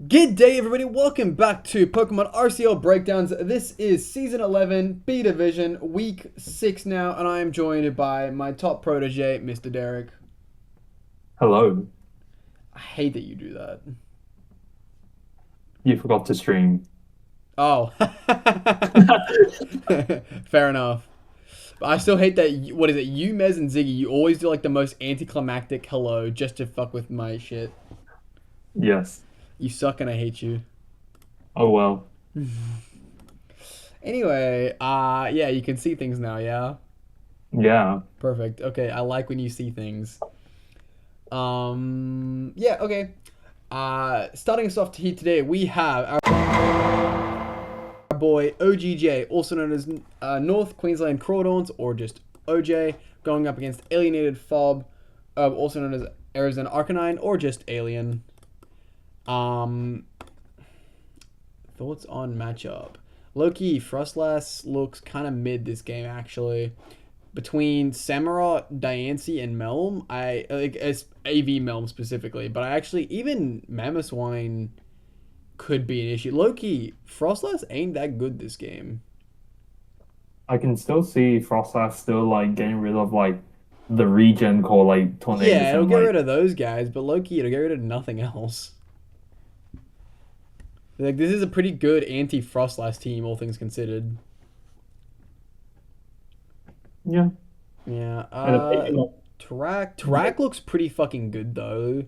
Good day, everybody. Welcome back to Pokemon RCL Breakdowns. This is Season 11, B Division, Week 6 now, and I am joined by my top protege, Mr. Derek. Hello. I hate that you do that. You forgot to stream. Oh. Fair enough. But I still hate that, what is it, you, Mez, and Ziggy, you always do like the most anticlimactic hello just to fuck with my shit. Yes. You suck and I hate you. Oh well. Anyway, yeah, you can see things now, yeah? Yeah. Perfect. Okay, I like when you see things. Yeah, okay. Starting us off here today, we have our boy OGJ, also known as North Queensland Crawdaunt, or just OJ, going up against Alienated Fob, also known as Arizona Arcanine, or just Alien. Um, Thoughts on matchup? Low-key, Frostlass looks kind of mid this game, actually. Between Samurott, Diancie, and Melm, I like as AV Melm specifically, but I actually even Mamoswine could be an issue. Low-key, Frostlass ain't that good this game. I can still see Frostlass still like getting rid of like the regen core like Yeah, tornadoes it'll and get rid like of those guys, but low-key, it'll get rid of nothing else. Like, this is a pretty good anti-Frostlass team, all things considered. yeah. Yeah, And the Tarak looks pretty fucking good, though.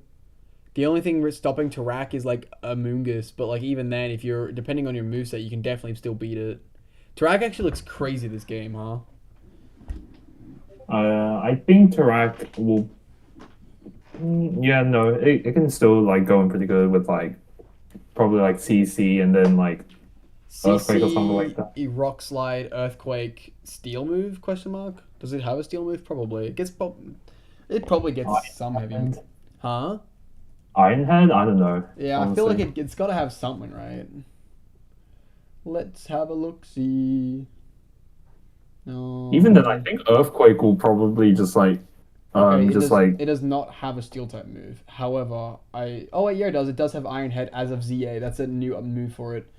The only thing stopping Tarak is like a Moongus, but like even then, if you're depending on your moveset, you can definitely still beat it. Tarak actually looks crazy this game, huh? I think Tarak will yeah, no, it can still like go in pretty good with like probably like CC and then like Earthquake or something like CC, that. Rock Slide, Earthquake, Steel move? Question mark. Does it have a Steel move? Probably. It probably gets some heavy. Iron Huh? Iron Head? I don't know, Yeah, I feel like honestly. it's got to have something, right? Let's have a look. See. Even then I No. think Earthquake will probably Okay, just like it does not have a steel type move. However, oh wait, yeah, it does. It does have Iron Head as of ZA. That's a new move for it.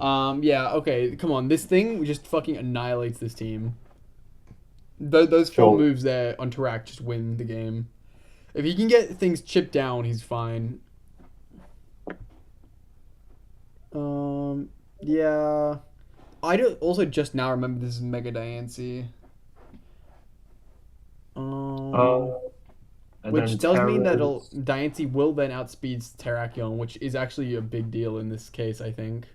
Yeah, okay, come on. This thing just fucking annihilates this team. Those four sure. moves there on Tarak just win the game. If he can get things chipped down, he's fine. Yeah. I do also just now remember this is Mega Diancie. Uh, Um, and which then does mean that terrors. Diancie will then outspeed Terrakion, which is actually a big deal in this case, I think.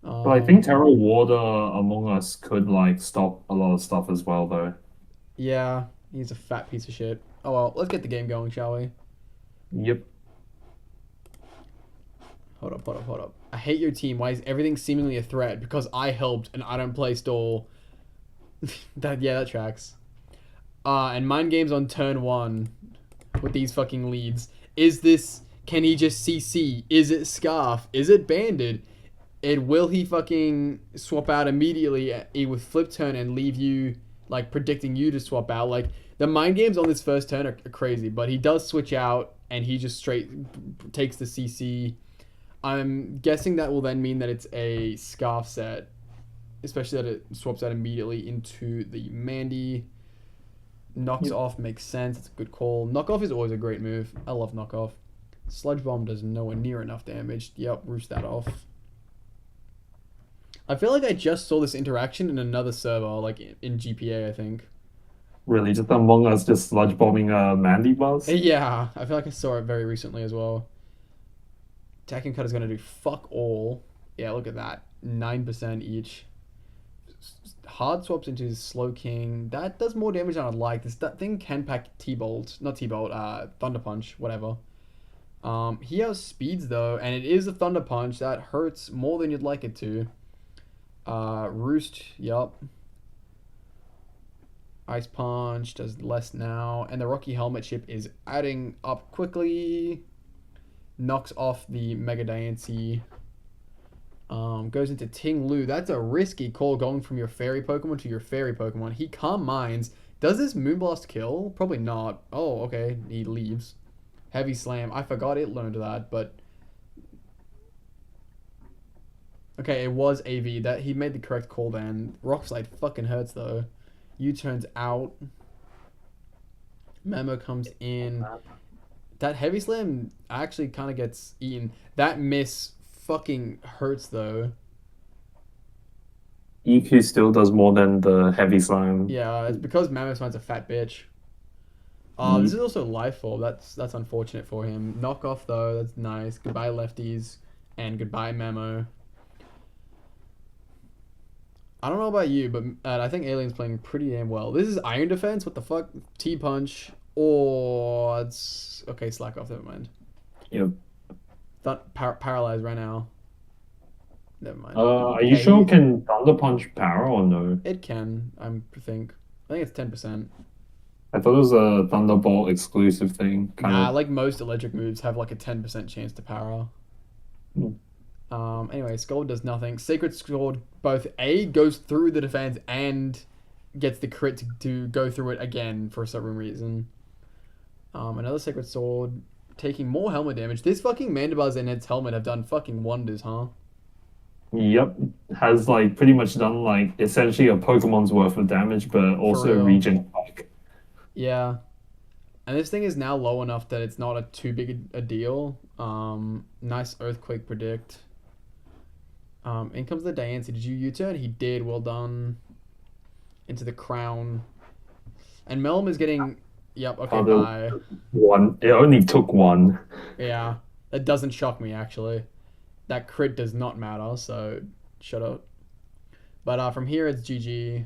But I think Um, Terra Water Among Us could like stop a lot of stuff as well, though. yeah, he's a fat piece of shit. Oh well, let's get the game going, shall we? Yep. Hold up. I hate your team. Why is everything seemingly a threat? Because I helped and I don't play stall. That tracks. And mind games on turn one with these fucking leads. Is this? Can he just CC? Is it Scarf? Is it Banded? And will he fucking swap out immediately with flip turn and leave you like predicting you to swap out? Like the mind games on this first turn are crazy, but he does switch out and he just straight takes the CC. I'm guessing that will then mean that it's a Scarf set, especially that it swaps out immediately into the Mandy. Knocks Yep. off makes sense. It's a good call. Knock off is always a great move. I love knock off. Sludge bomb does nowhere near enough damage. Yep, roost that off. I feel like I just saw this interaction in another server, like in GPA, I think. Really, just Among Us just sludge bombing Mandy bars. Yeah, I feel like I saw it very recently as well. Attacking cut is gonna do fuck all. Yeah, look at that, 9% each. Hard swaps into Slow King. That does more damage than I'd like. That thing can pack T-Bolt, not T-Bolt, Thunder Punch, whatever. He has speeds though, and it is a Thunder Punch that hurts more than you'd like it to. Roost, yup. Ice Punch does less now, and the Rocky Helmet chip is adding up quickly. Knocks off the Mega Diancie. Goes into Ting Lu. That's a risky call going from your fairy Pokemon to your fairy Pokemon. He Calm Minds. Does this Moonblast kill? Probably not. Oh, okay. He leaves. Heavy Slam. I forgot it learned that, but Okay, it was AV. That he made the correct call then. Rock Slide fucking hurts though. U-turns out. Memo comes in. That Heavy Slam actually kind of gets eaten. That miss fucking hurts though. EQ still does more than the heavy slam. Yeah, it's because Mammoth Slime's a fat bitch. This is also Life Orb. That's unfortunate for him. Knockoff though, that's nice. Goodbye lefties, and goodbye Memo. I don't know about you, but I think Alien's playing pretty damn well. This is Iron Defense. What the fuck? T-Punch. Or it's okay. Slack off. Never mind. Yep. Paralyzed right now. Never mind. Are you sure can Thunder Punch power or no? It can. I think it's 10%. I thought it was a Thunderbolt exclusive thing. Nah, like most electric moves have like a 10% chance to power. Anyway, Scald does nothing. Sacred Sword both A goes through the defense and gets the crit to go through it again for some reason. Another Sacred Sword taking more helmet damage. This fucking Mandibuzz and its helmet have done fucking wonders, huh? Yep. Has like pretty much done like essentially a Pokemon's worth of damage, but also regen back. Yeah. And this thing is now low enough that it's not too big a deal. Nice Earthquake predict. In comes the Diancie. Did you U-turn? He did. Well done. Into the crown. And Melm is getting... Yep, okay, bye. One. It only took one. Yeah. That doesn't shock me, actually. That crit does not matter, so shut up. But from here, it's GG.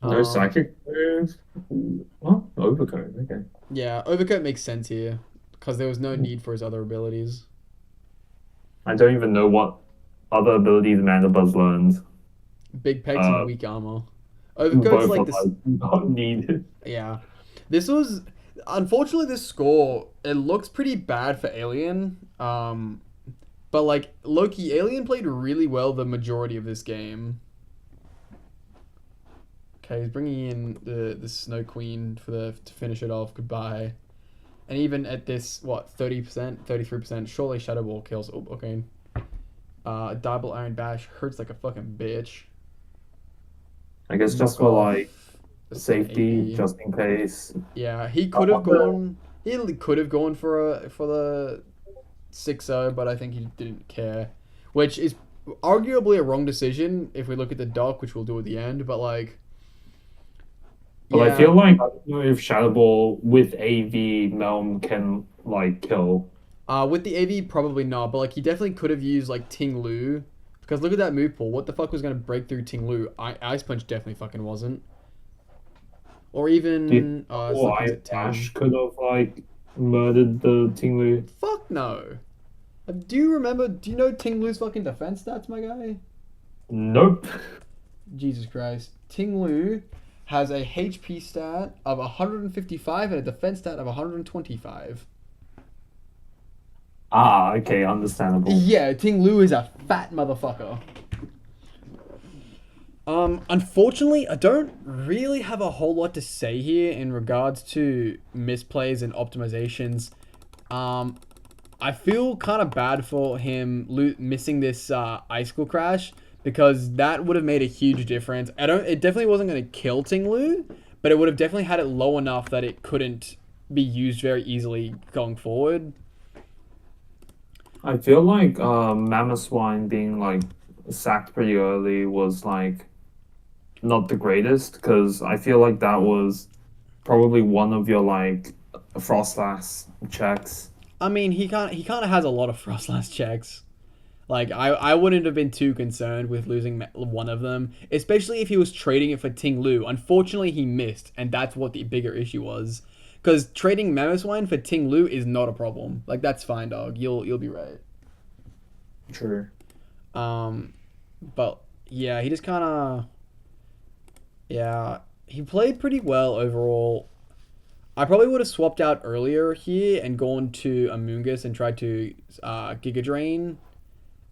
No psychic moves? Oh, Overcoat. Okay. Yeah, Overcoat makes sense here. Because there was no need for his other abilities. I don't even know what other abilities Mandibuzz learns. Big pegs and weak armor. Overcoat's like this. Not needed. Yeah. This was. Unfortunately, this score, it looks pretty bad for Alien. But like, low-key, Alien played really well the majority of this game. Okay, he's bringing in the Snow Queen to finish it off. Goodbye. And even at this, what, 30%, 33%, surely Shadow Ball kills. Oh, okay. Double Iron Bash hurts like a fucking bitch. I guess just for like safety, just in case. Yeah, he could have gone. He could have gone for the 6-0, but I think he didn't care, which is arguably a wrong decision if we look at the doc, which we'll do at the end. But like, but yeah. I feel like I don't know if Shadow Ball with AV Melm can like kill. With the AV probably not, but like he definitely could have used like Ting Lu. Because look at that move pool. What the fuck was going to break through Ting Lu? Ice Punch definitely fucking wasn't. Or even... Ice Dash could have, like, murdered the Ting Lu. Fuck no. Do you know Ting Lu's fucking defense stats, my guy? Nope. Jesus Christ. Ting Lu has a HP stat of 155 and a defense stat of 125. Ah, okay, understandable. Yeah, Ting Lu is a fat motherfucker. Unfortunately, I don't really have a whole lot to say here in regards to misplays and optimizations. I feel kind of bad for him missing this Icicle Crash because that would have made a huge difference. It definitely wasn't going to kill Ting Lu, but it would have definitely had it low enough that it couldn't be used very easily going forward. I feel like Mamoswine being like sacked pretty early was like not the greatest because I feel like that was probably one of your like Frostlass checks. I mean, he kind of has a lot of Frostlass checks. Like I wouldn't have been too concerned with losing one of them, especially if he was trading it for Ting Lu. Unfortunately, he missed, and that's what the bigger issue was. Because trading Mamoswine for Ting Lu is not a problem. Like, that's fine, dog. You'll be right. True. But, yeah, he just kind of... Yeah, he played pretty well overall. I probably would have swapped out earlier here and gone to Amoonguss and tried to Giga Drain.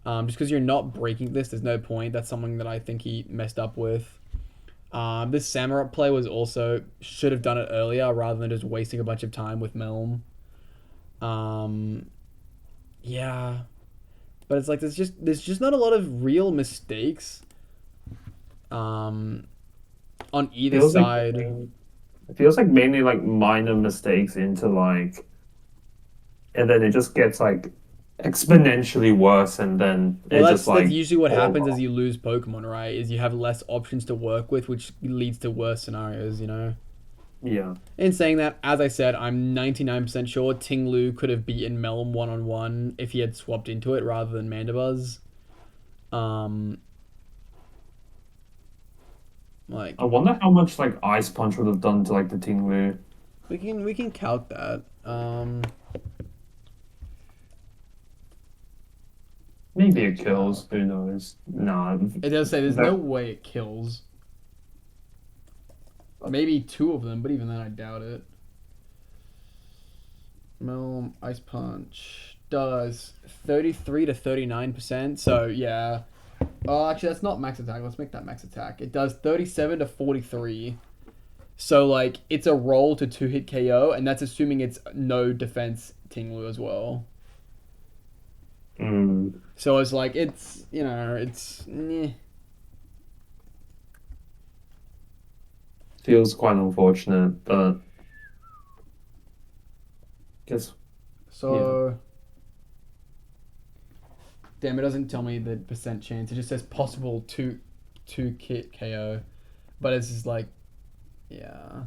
Just because you're not breaking this, there's no point. That's something that I think he messed up with. This Samurott play was also... Should have done it earlier rather than just wasting a bunch of time with Melm. Yeah. But it's like there's just not a lot of real mistakes on either Feels like side. it feels like mainly like minor mistakes into like, and then it just gets like exponentially worse, and then Well, it just that's like usually what falls happens as off. you lose Pokemon, right? Is you have less options to work with, which leads to worse scenarios, you know? Yeah. In saying that, as I said, I'm 99% sure Ting Lu could have beaten Melon one-on-one if he had swapped into it rather than Mandibuzz. Um, like, I wonder how much like Ice Punch would have done to like the Tinglu. we can calc that. Maybe it kills. Who knows? Nah. It does say there's no That, way it kills. Maybe two of them, but even then I doubt it. Melon Ice Punch does 33 to 39%. So yeah. Oh, actually, that's not max attack. Let's make that max attack. It does 37 to 43. So like it's a roll to 2-hit KO, and that's assuming it's no defense Tinglu as well. mm, So it's like it's feels quite unfortunate, but guess so. Damn, it doesn't tell me the percent chance. It just says possible two hit KO, but it's just like, yeah.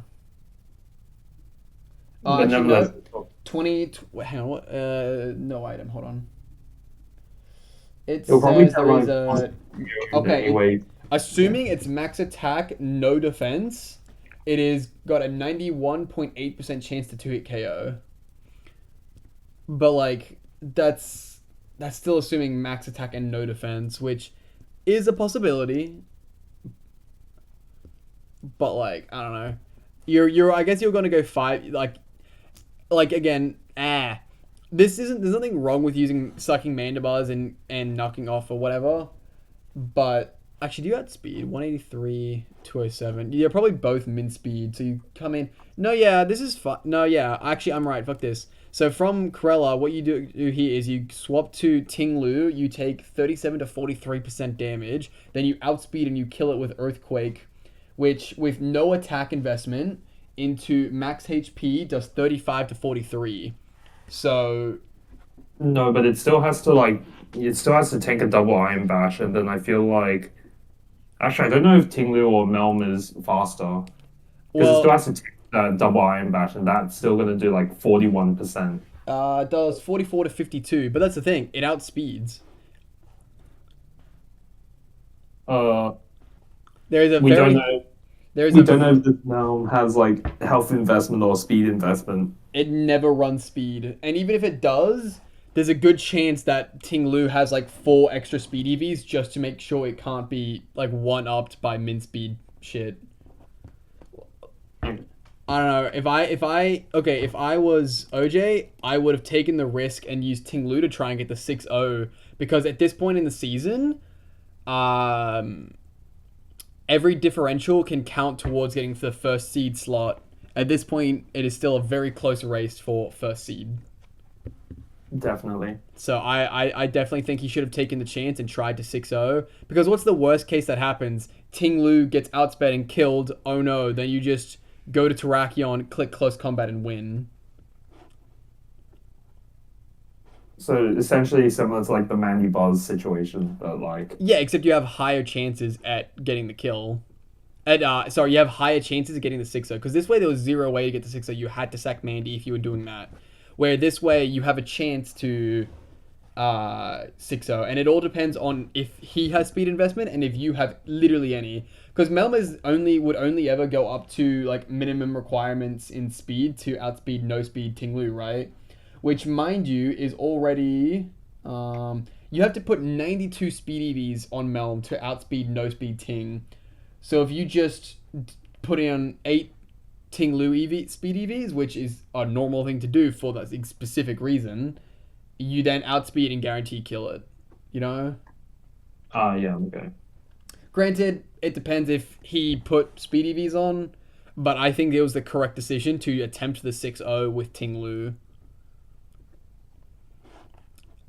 Oh, but actually nevertheless, no. 20. Hang on. What? No item. Hold on. It it'll probably says get there is like a. Okay. anyway. Yeah. Assuming it's max attack, no defense, it is got a 91.8% chance to 2-hit KO. But like that's still assuming max attack and no defense, which is a possibility. But like, I don't know. You're I guess you're gonna go five like again, there's nothing wrong with using sucking mandibars and knocking off or whatever. But actually, do you outspeed 183, 207? You're probably both min speed, so you come in. No, yeah, this is fun. No, yeah, actually, I'm right. Fuck this. So from Corella, what you do here is you swap to Ting Lu. You take 37 to 43% damage. Then you outspeed and you kill it with Earthquake, which with no attack investment into max HP does 35 to 43. So No, but it still has to like it still has to take a double Iron Bash, and then I feel like actually I don't know if Tinglu or Melm is faster because it still well, has to take a double Iron Bash, and that's still gonna do like 41%. it does 44 to 52. But that's the thing; it outspeeds. Uh, There's a we don't very know. there's We a don't know if this Melm has like health investment or speed investment. it never runs speed, and even if it does, there's a good chance that Ting Lu has like 4 extra speed EVs just to make sure it can't be like one upped by min speed shit. I don't know if I was OJ, I would have taken the risk and used Ting Lu to try and get the 6-0 because at this point in the season, every differential can count towards getting to the first seed slot. At this point, it is still a very close race for first seed. Definitely. So I definitely think he should have taken the chance and tried to 6-0. Because what's the worst case that happens? Ting Lu gets outsped and killed. Oh no, then you just go to Terrakion, click close combat and win. So essentially similar to like the Mandy Buzz situation, but like Yeah, except you have higher chances at getting the kill. You have higher chances of getting the 6-0. Because this way there was zero way to get the 6-0. You had to sack Mandy if you were doing that. Where this way you have a chance to 6-0. And it all depends on if he has speed investment and if you have literally any. Because Melma's would only ever go up to like minimum requirements in speed to outspeed no speed Ting Lu, right? Which, mind you, is already you have to put 92 speed EVs on Melm to outspeed no speed Ting. So if you just put in 8 Ting Lu speed EVs, which is a normal thing to do for that specific reason, you then outspeed and guarantee kill it. You know? yeah, okay. Granted, it depends if he put speed EVs on, but I think it was the correct decision to attempt the 6-0 with Ting Lu.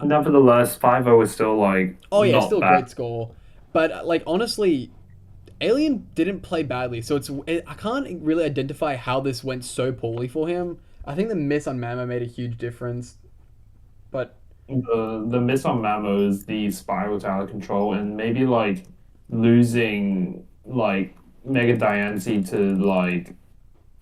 Nevertheless, 5-0 is still like Oh yeah, not still a bad. great score. But like honestly, Alien didn't play badly, so I can't really identify how this went so poorly for him. I think the miss on Mama made a huge difference, but The miss on Mamo is the spiral tower control, and maybe like losing like Mega Diancie to like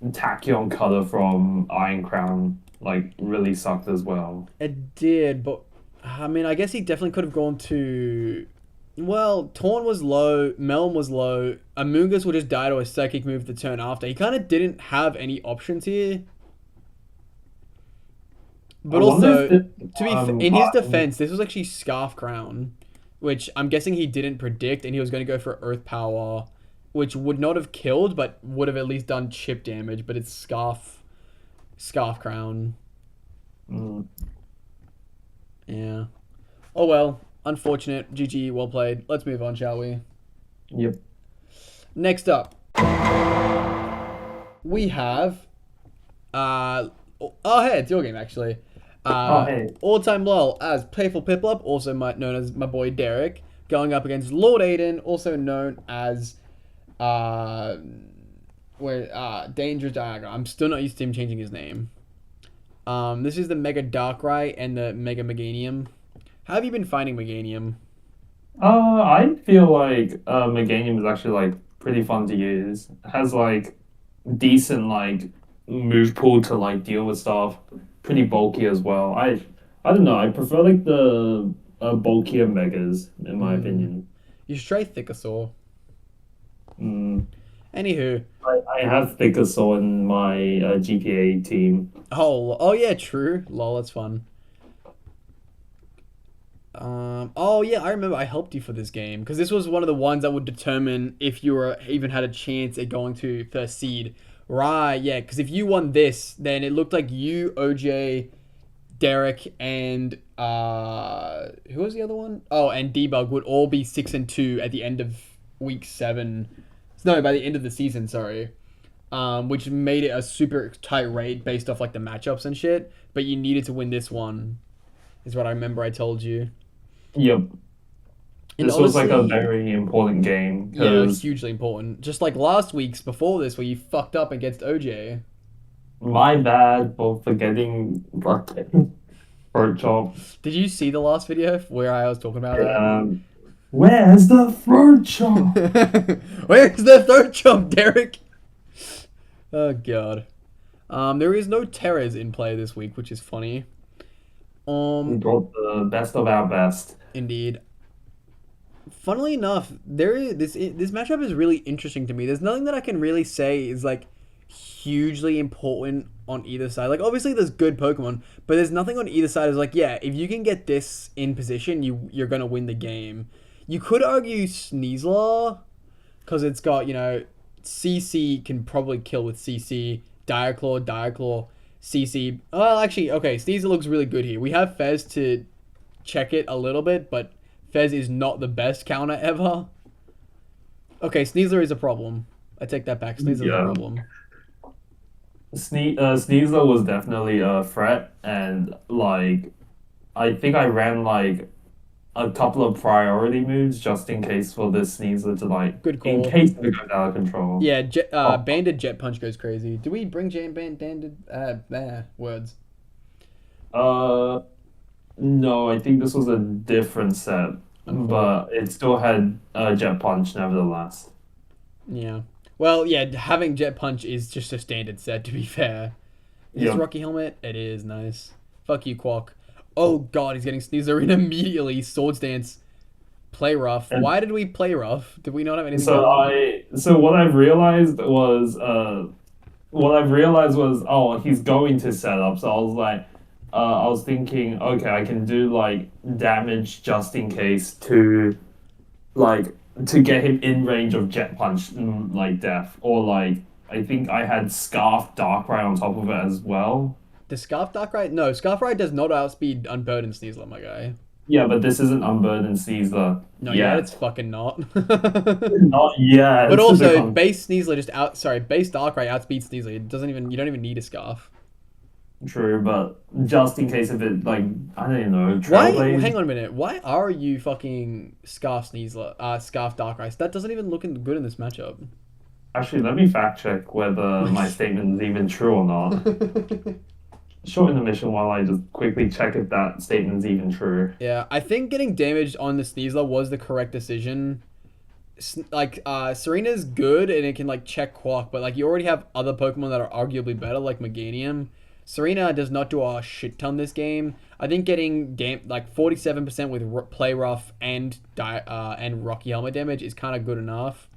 Tachyon Cutter from Iron Crown like really sucked as well. it did. But I mean, I guess he definitely could have gone to. Well, Torn was low, Melm was low, Amoonguss would just die to a psychic move the turn after. He kind of didn't have any options here. I But wonder if also, this in his defense, this was actually Scarf Crown, which I'm guessing he didn't predict, and he was going to go for Earth Power, which would not have killed, but would have at least done chip damage. But it's Scarf Crown. mm, Yeah. Oh well. Unfortunate. GG. Well played. Let's move on, shall we? yep. Next up, we have. Hey, it's your game actually. Oh hey. All-time lol as Playful Piplup, also known as my boy Derek, going up against Lord Aiden, also known as uh, Dangerous Dialga. I'm still not used to him changing his name. This is the Mega Darkrai and the Mega Meganium. How have you been finding Meganium? I feel like Meganium is actually like pretty fun to use. It has like decent like move pool to like deal with stuff. Pretty bulky as well. I don't know. I prefer like the bulkier megas in my Hmm. opinion. You should try Thickosaur. Mm, Anywho, I have Thicksaw in my GPA team. oh yeah, true. Lol, that's fun. Oh yeah, I remember I helped you for this game because this was one of the ones that would determine if you were even had a chance at going to first seed. Right, yeah, because if you won this, then it looked like you, OJ, Derek, and who was the other one? Oh, and Debug would all be 6-2 at the end of week 7. No, by the end of the season, sorry. Which made it a super tight rate based off like the matchups and shit. But you needed to win this one, is what I remember I told you. Yep. And This was like a honestly, very important game yeah, because hugely important. Just like last week's before this, where you fucked up against OJ. my bad for forgetting Throat chop. Did you see the last video where I was talking about that? Um, where's the throat chop? Where's the third jump, Derek? Oh god. There is no Terras in play this week, which is funny. We Um, brought the best of our best. Indeed. Funnily enough, there is this matchup is really interesting to me. There's nothing that I can really say is like hugely important on either side. Like obviously there's good Pokemon, but there's nothing on either side is like, yeah, if you can get this in position, you're gonna win the game. You could argue Sneasler because it's got, CC can probably kill with CC, Diaclaw, CC. Well, actually, okay, Sneasler looks really good here. We have Fez to check it a little bit, but Fez is not the best counter ever. Okay, Sneasler is a problem. I take that back. Sneasler is a Yeah. problem. Sneasler was definitely a threat, and like I think I ran like a couple of priority moves just in case for this Sneasler to like Good in call. case it goes out of control. Yeah, Oh, Banded Jet Punch goes crazy. Do we bring Banded words? uh, no, I think this was a different set, Unfortunate. but it still had Jet Punch nevertheless. Yeah. Well, yeah, having Jet Punch is just a standard set, to be fair. Is this Yep. Rocky Helmet? It is, nice. Fuck you, Quack. Oh god, he's getting Sneasler in immediately. Swords Dance. Play rough. And Why did we play rough? Did we not have anything so going? what I've realized was, oh, he's going to set up. So I was like, I was thinking, okay, I can do like damage just in case like to get him in range of Jet Punch, like death, or like I think I had Scarf Darkrai on top of it as well. Does Scarf Darkrai? No, Scarf Ride does not outspeed Unburdened Sneasler, my guy. Yeah, but this isn't Unburdened Caesar No, yeah, it's yet. fucking not. Not But yet. The also, base Sneasler base Darkrai outspeeds Sneasler. You don't even need a Scarf. True, but just in case if it like I don't know, Why? Trailblaze. Hang on a minute. Why are you fucking Scarf Sneasler? Scarf Darkrai? That doesn't even look good in this matchup. Actually, let me fact check whether my statement is even true or not. Short intermission while I just quickly check if that statement is even true. Yeah, I think getting damaged on the Sneasler was the correct decision. Serena's good and it can like check Quark, but like you already have other Pokemon that are arguably better, like Meganium. Serena does not do a shit ton this game. I think getting game like 47% with play rough and Rocky Helmet damage is kind of good enough.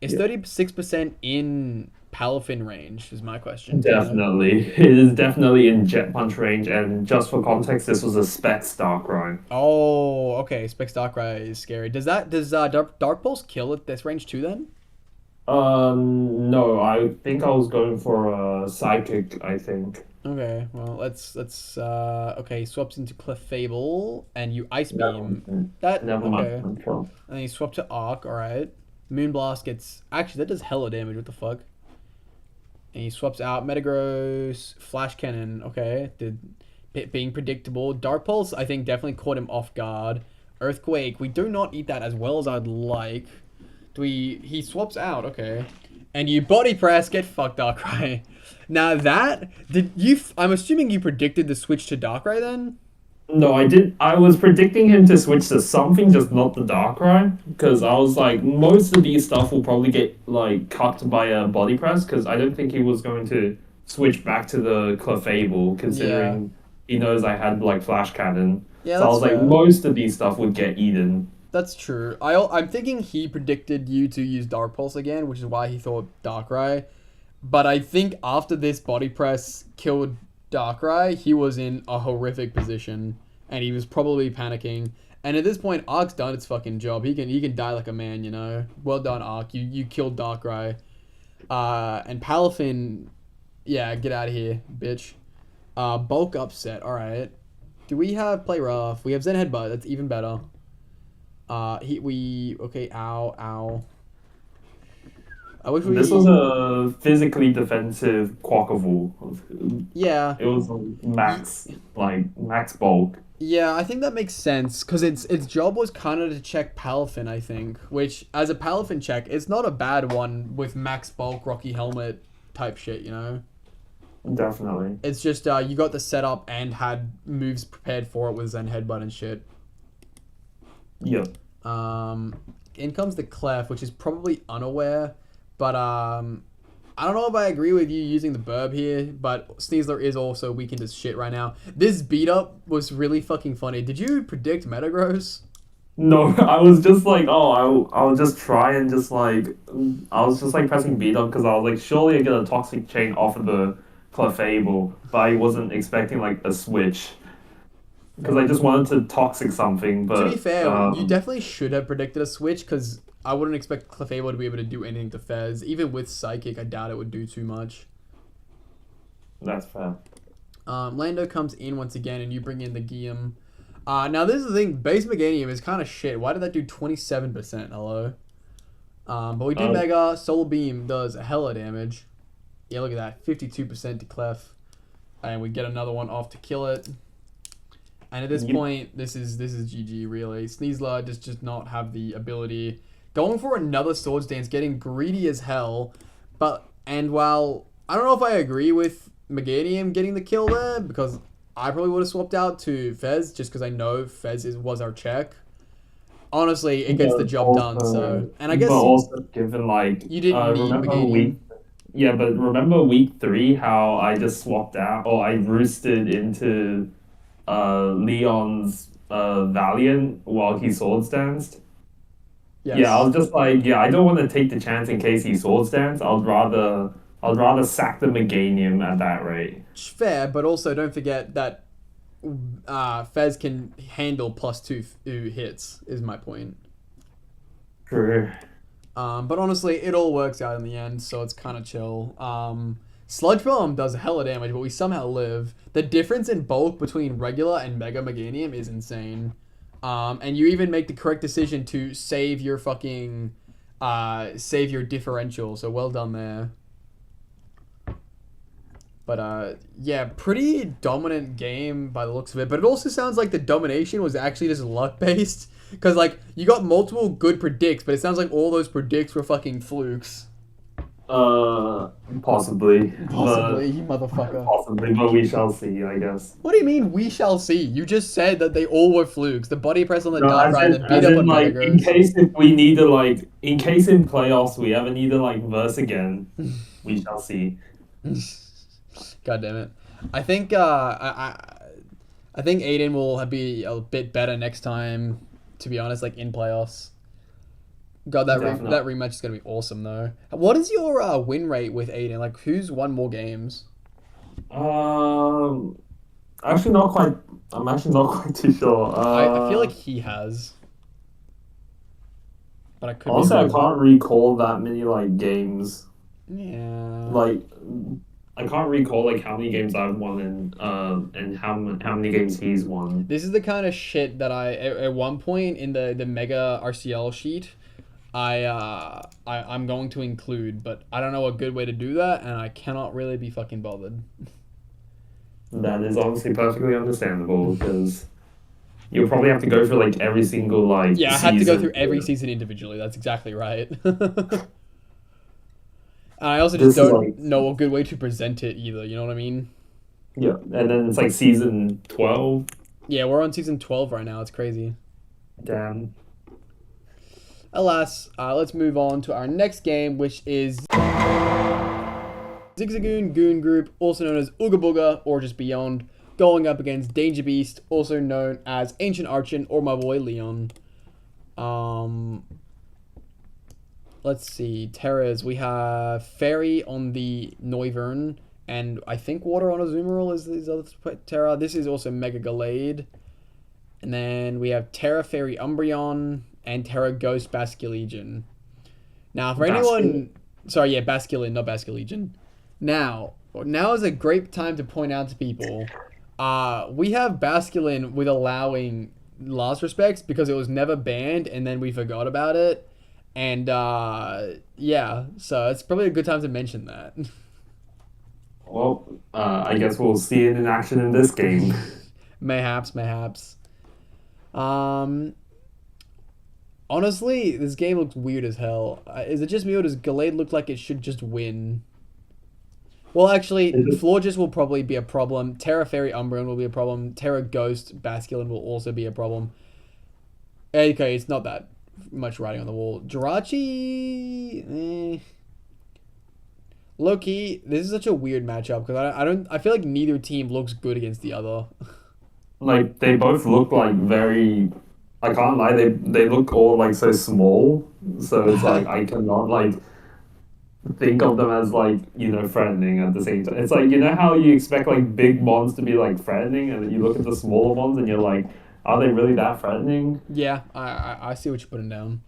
Is Yeah. 36% in Palafin range? Is my question. Do you know? Definitely. It is definitely in Jet Punch range, and just for context, this was a Specs Darkrai. Oh, okay. Specs Darkrai is scary. Does Dark Pulse kill at this range too then? No, I think I was going for a Psychic, I think. Okay, well let's okay, he swaps into Clefable and you Ice Never, Beam. That never okay. mind. Control. And he swapped to Arc, alright. Moonblast gets actually that does hella damage, what the fuck? And he swaps out Metagross, Flash Cannon, okay. Did being predictable. Dark Pulse, I think definitely caught him off guard. Earthquake, we do not eat that as well as I'd like. He swaps out, okay. And you body press, get fucked, Darkrai. Now that I'm assuming you predicted the switch to Darkrai then? No, I did. I was predicting him to switch to something, just not the Darkrai, because I was like, most of these stuff will probably get like cut by a body press, because I don't think he was going to switch back to the Clefable, Yeah. considering he knows I had like Flash Cannon. Yeah, So I that's was like, fair. most of these stuff would get eaten. That's true. I'm thinking he predicted you to use Dark Pulse again, which is why he thought Darkrai. But I think after this body press killed Darkrai, he was in a horrific position, and he was probably panicking. And at this point, Ark's done its fucking job. He can die like a man, you know. Well done, Ark. You killed Darkrai. And Palafin, yeah, get out of here, bitch. Bulk upset. All right. Do we have play rough? We have Zen headbutt. That's even better. Okay. Ow, ow. I wish we. This was a physically defensive Quackable. Yeah. It was max bulk. Yeah, I think that makes sense because its job was kind of to check Palafin, I think. Which, as a Palafin check, it's not a bad one with max bulk, Rocky Helmet type shit, you know. Definitely. It's just you got the setup and had moves prepared for it with Zen Headbutt and shit. Yep. In comes the Clef, which is probably unaware, but I don't know if I agree with you using the Burb here, but Sneasler is also weakened as shit right now. This beat up was really fucking funny. Did you predict Metagross? No, I was just like, oh, I'll just try and just like, I was just like pressing beat up because I was like, surely I get a toxic chain off of the Clefable, but I wasn't expecting like a switch because I just wanted to toxic something. To be But fair, you definitely should have predicted a switch because I wouldn't expect Clefable to be able to do anything to Fez. Even with Psychic, I doubt it would do too much. that's fair. Lando comes in once again, and you bring in the Guillaume. Now this is the thing. Base Meganium is kind of shit. Why did that do 27%? Hello. But we do Mega. Solar Beam does hella damage. Yeah, look at that. 52% to Clef. And we get another one off to kill it. And at this point, this is GG really. Sneasler does just not have the ability. Going for another Swords Dance, getting greedy as hell. And while I don't know if I agree with Meganium getting the kill there, because I probably would have swapped out to Fez just because I know Fez was our check. Honestly, it gets the job done. So, and I guess but also given like you didn't need remember Meganium. yeah, but remember week 3 how I just swapped out or I roosted into Leon's Valiant while he swords danced. Yes. Yeah, I was just like, yeah, I don't want to take the chance in case he swords dance. I'd rather sack the Meganium at that rate. Fair, but also don't forget that Fez can handle +2 hits, is my point. True. But honestly, it all works out in the end, so it's kind of chill. Sludge Bomb does hella damage, but we somehow live. The difference in bulk between regular and Mega Meganium is insane. And you even make the correct decision to save your fucking save your differential, so well done there. But yeah, pretty dominant game by the looks of it. But it also sounds like the domination was actually just luck based. Because like you got multiple good predicts, but it sounds like all those predicts were fucking flukes. Possibly. Possibly, you motherfucker. Possibly, but we shall see, I guess. What do you mean we shall see? You just said that they all were flukes. The body press on the No, Darkrai and the beat up on like, in Metagross. case if we need to, like, in case in playoffs we ever need to, like, verse again, we shall see. God damn it! I think I think Aiden will be a bit better next time. To be honest, like in playoffs. God, that rematch is gonna be awesome though. What is your win rate with Aiden? Like, who's won more games? Actually not quite. I'm actually not quite too sure. I feel like he has, but I could. Also, I can't recall that many like games. Yeah. Like, I can't recall like how many games I've won and how many games he's won. This is the kind of shit that I at one point in the Mega RCL sheet. I'm going to include, but I don't know a good way to do that, and I cannot really be fucking bothered. That is obviously perfectly understandable because you'll probably have to go through like every single like. Yeah, I had to go through every season individually. That's exactly right. I also just don't know a good way to present it either. You know what I mean? Yeah, and then it's like season 12. Yeah, we're on season 12 right now. It's crazy. Damn. Alas, let's move on to our next game, which is Zigzagoon Goon Group, also known as Ooga Booga or just Beyond, going up against Danger Beast, also known as Ancient Archen or my boy Leon. Let's see, Terras. We have Fairy on the Noivern, and I think Water on Azumarill is this other Terra. This is also Mega Gallade. And then we have Terra Fairy Umbreon and Terra Ghost Basculegion. Now, for anyone... Sorry, yeah, Basculin, not Basculegion. Now is a great time to point out to people, we have Basculin with allowing Last Respects because it was never banned and then we forgot about it. And, yeah, so it's probably a good time to mention that. Well, I guess we'll see it in action in this game. Mayhaps. Honestly, this game looks weird as hell. Is it just me or does Gallade look like it should just win? Well, actually, Florges will probably be a problem. Terra Fairy Umbreon will be a problem. Terra Ghost Basculin will also be a problem. Okay, it's not that much writing on the wall. Jirachi... Low-key, this is such a weird matchup because I feel like neither team looks good against the other. Like, they both look like very... I can't lie, they look all like so small. So it's like, I cannot like think of them as like, you know, threatening at the same time. It's like, you know how you expect like big mons to be like threatening and then you look at the smaller ones and you're like, are they really that threatening? Yeah, I see what you're putting down.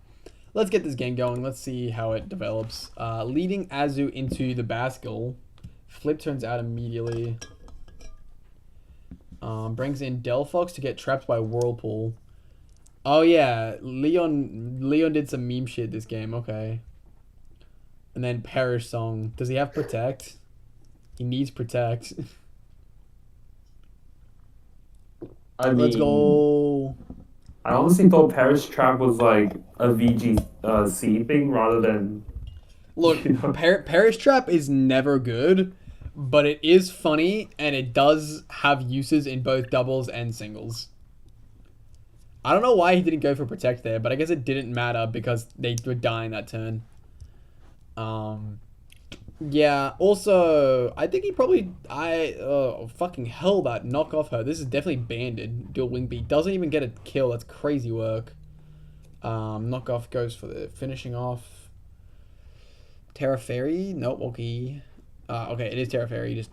Let's get this game going. Let's see how it develops. Leading Azu into the Baskel. Flip turns out immediately. Brings in Delphox to get trapped by Whirlpool. Oh yeah, Leon did some meme shit this game, okay. And then Perish Song. Does he have Protect? He needs Protect. Let's go. I honestly thought Perish Trap was like a VGC thing rather than... Look, you know. Perish Trap is never good, but it is funny and it does have uses in both doubles and singles. I don't know why he didn't go for Protect there, but I guess it didn't matter because they were dying that turn. Yeah, also, I think he probably... fucking hell, that knock off her. This is definitely banded. Dual Wing Beat. Doesn't even get a kill. That's crazy work. Knockoff goes for the finishing off. Terra Fairy? Nope, okay. Okay, it is Terra Fairy. Just...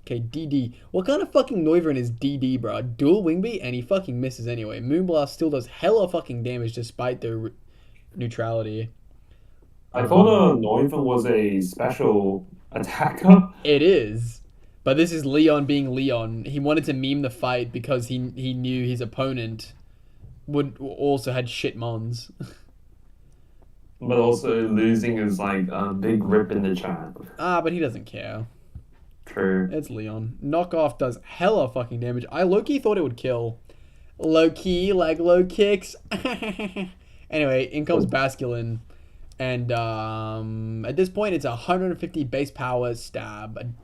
Okay, DD. What kind of fucking Noivern is DD, bro? Dual Wing Beat, and he fucking misses anyway. Moonblast still does hella fucking damage despite their neutrality. I thought a Noivern was a special attacker. It is. But this is Leon being Leon. He wanted to meme the fight because he knew his opponent would also had shit mons. But also losing is like a big rip in the chat. But he doesn't care. True. It's Leon. Knockoff does hella fucking damage. I low-key thought it would kill. Low-key, like low kicks. Anyway, in comes Basculin. And at this point, it's 150 base power stab.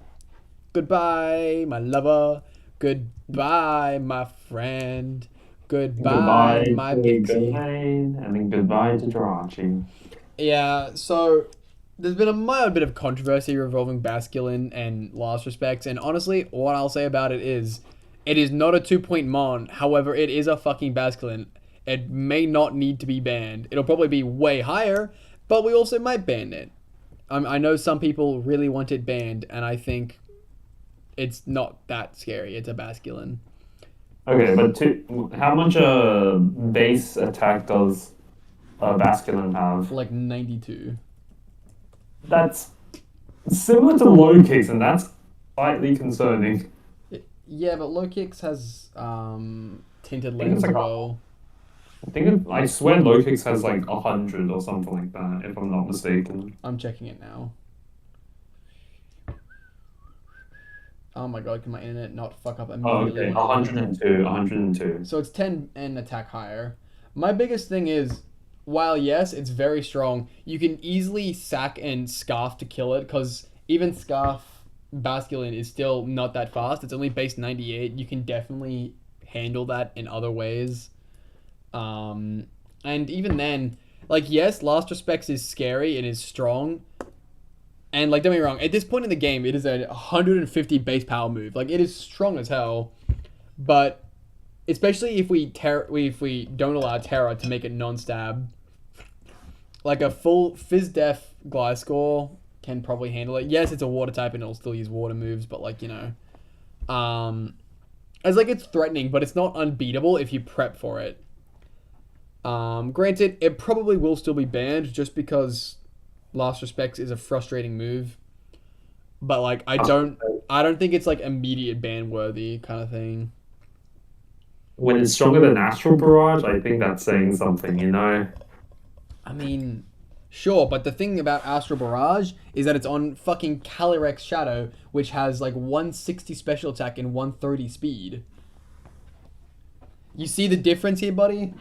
Goodbye, my lover. Goodbye, my friend. Goodbye, my pixie. And then goodbye to Jirachi. Yeah, so there's been a mild bit of controversy revolving Basculin and Last Respects, and honestly, what I'll say about it is not a 2-point mon, however, it is a fucking Basculin. It may not need to be banned. It'll probably be way higher, but we also might ban it. I know some people really want it banned, and I think it's not that scary. It's a Basculin. Okay, but how much base attack does Basculin have? Like 92. That's similar to low kicks, and that's slightly concerning. Yeah, but low kicks has tinted lens as well. I swear low kicks has like 100 or something like that, if I'm not mistaken. I'm checking it now. Oh my god, can my internet not fuck up immediately? Okay, 102. So it's 10 and attack higher. My biggest thing is, while yes, it's very strong, you can easily sack and scarf to kill it, because even scarf Basculin is still not that fast. It's only base 98. You can definitely handle that in other ways. And even then, like, yes, Last Respects is scary and is strong. And, like, don't get me wrong, at this point in the game, it is a 150 base power move. Like, it is strong as hell. But, especially if we don't allow Terra to make it non-stab, like, a full Fizz-Def Gliscor can probably handle it. Yes, it's a water type and it'll still use water moves, but, like, you know. It's like it's threatening, but it's not unbeatable if you prep for it. Granted, it probably will still be banned just because Last Respects is a frustrating move. But like I don't think it's like immediate ban worthy kind of thing. When it's stronger than Astral Barrage, I think that's saying something, you know? I mean, sure, but the thing about Astral Barrage is that it's on fucking Calyrex Shadow, which has like 160 special attack and 130 speed. You see the difference here, buddy?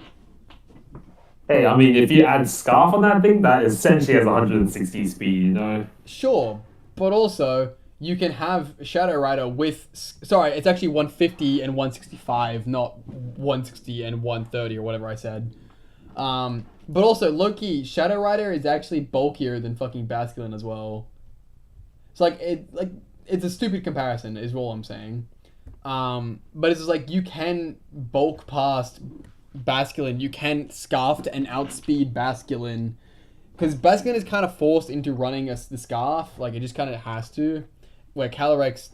Hey, I mean, if you add Scarf on that thing, that essentially has 160 speed, you know? Sure, but also, you can have Shadow Rider with... Sorry, it's actually 150 and 165, not 160 and 130 or whatever I said. But also, low-key, Shadow Rider is actually bulkier than fucking Basculin as well. It's it's a stupid comparison, is all I'm saying. But it's just like, you can bulk past Basculin, you can Scarf and outspeed Basculin, because Basculin is kind of forced into running the Scarf, like it just kind of has to, where Calyrex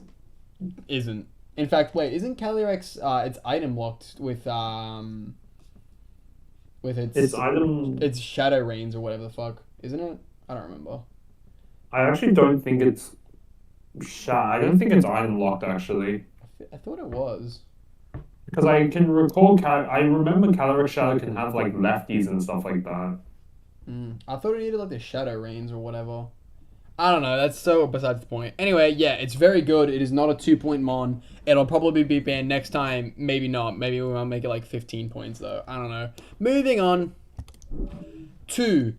isn't. In fact, wait, isn't Calyrex it's item locked with its Shadow Reigns or whatever the fuck, isn't it? I don't remember. I actually don't think it's I don't think it's item locked actually. I thought it was. Because I can recall, I remember Calyrex Shadow can have like lefties and stuff like that. I thought it needed like the Shadow Reigns or whatever. I don't know, that's so besides the point. Anyway, yeah, it's very good. It is not a 2-point mon. It'll probably be banned next time. Maybe not. Maybe we might make it like 15 points though. I don't know. Moving on to